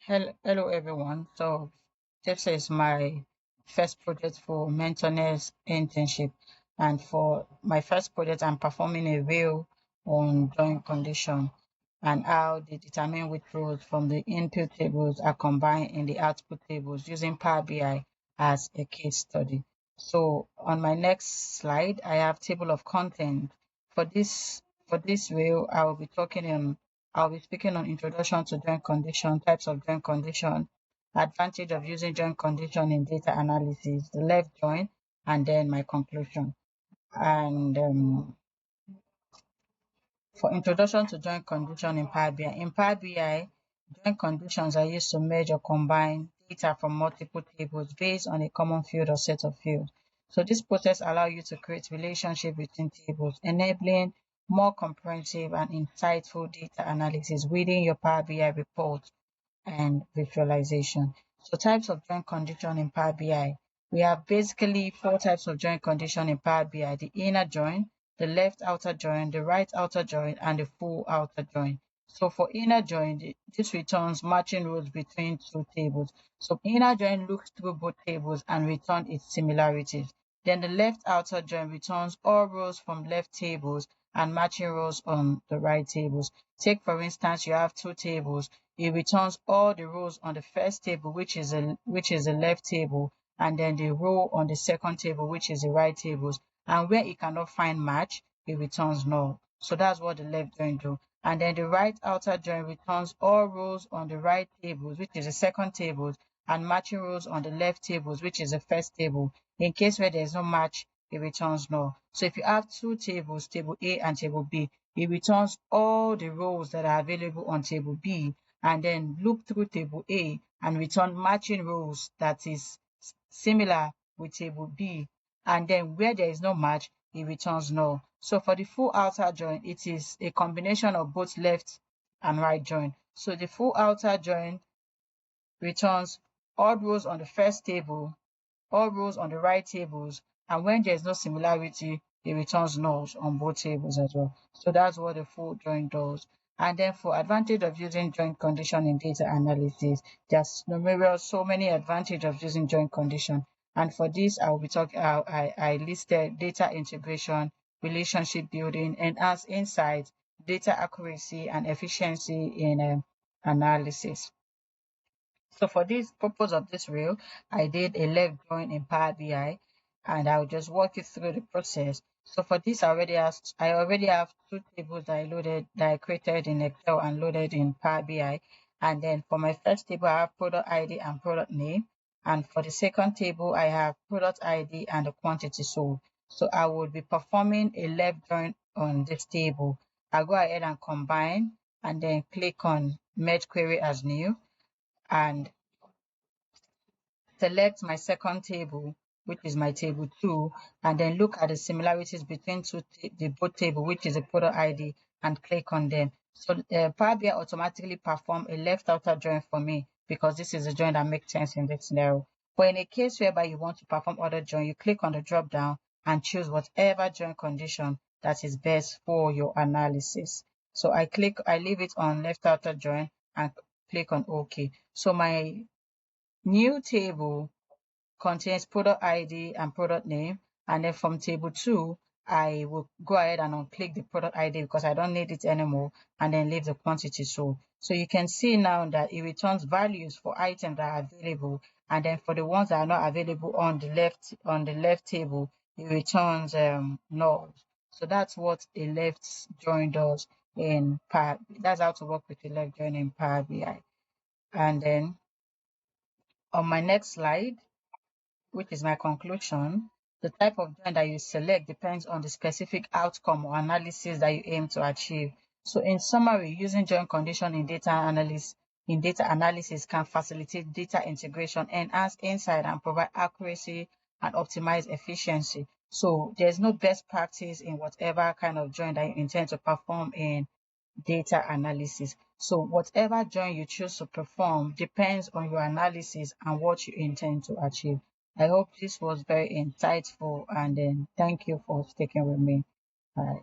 Hello everyone. So this is my first project for Mentorness internship, and for my first project, I'm performing a review on joint condition and how they determine which rows from the input tables are combined in the output tables using Power BI as a case study. So on my next slide, I have table of content. For this review, I'll be speaking on introduction to joint condition, types of joint condition, advantage of using joint condition in data analysis, the left join, and then my conclusion. And for introduction to joint condition in Power BI, joint conditions are used to merge or combine data from multiple tables based on a common field or set of fields. So this process allows you to create relationship between tables, enabling more comprehensive and insightful data analysis within your Power BI report and visualization. So types of joint condition in Power BI. We have basically four types of joint condition in Power BI: the inner join, the left outer join, the right outer join, and the full outer join. So for inner join, this returns matching rows between two tables. So inner join looks through both tables and returns its similarities. Then the left outer join returns all rows from left tables and matching rows on the right tables. Take for instance, you have two tables. It returns all the rows on the first table, which is the left table, and then the row on the second table, which is the right tables. And where it cannot find match, it returns null. So that's what the left join do. And then the right outer join returns all rows on the right tables, which is the second tables, and matching rows on the left tables, which is the first table. In case where there is no match, it returns null. So if you have two tables, table A and table B, it returns all the rows that are available on table B, and then loop through table A and return matching rows that is similar with table B. And then where there is no match, it returns null. So for the full outer join, it is a combination of both left and right join. So the full outer join returns all rows on the first table, all rows on the right tables, and when there is no similarity, it returns nulls on both tables as well. So that's what the full join does. And then for advantage of using joint condition in data analysis, there's numerous so many advantages of using joint condition. And for this, I will be talking. I listed data integration, relationship building, enhanced insights, data accuracy, and efficiency in analysis. So for this purpose of this reel, I did a left join in Power BI, and I'll just walk you through the process. So for this, I already have two tables that I created in Excel and loaded in Power BI. And then for my first table, I have product ID and product name. And for the second table, I have product ID and the quantity sold. So I will be performing a left join on this table. I'll go ahead and combine and then click on merge query as new and select my second table, which is my table 2, and then look at the similarities between the both table, which is a product ID, and click on them. So Power BI automatically perform a left outer join for me because this is a join that makes sense in this scenario. But in a case whereby you want to perform other join, you click on the drop down and choose whatever join condition that is best for your analysis. So I leave it on left outer join and click on OK. So my new table contains product ID and product name. And then from table 2, I will go ahead and unclick the product ID because I don't need it anymore, and then leave the quantity sold. So you can see now that it returns values for items that are available, and then for the ones that are not available on the left table, it returns null. So that's what a left join does in Power. That's how to work with a left join in Power BI. And then on my next slide, which is my conclusion, the type of join that you select depends on the specific outcome or analysis that you aim to achieve. So in summary, using join condition in data analysis can facilitate data integration, enhance insight, and provide accuracy and optimize efficiency. So there's no best practice in whatever kind of join that you intend to perform in data analysis. So whatever join you choose to perform depends on your analysis and what you intend to achieve. I hope this was very insightful, and then thank you for sticking with me. Bye.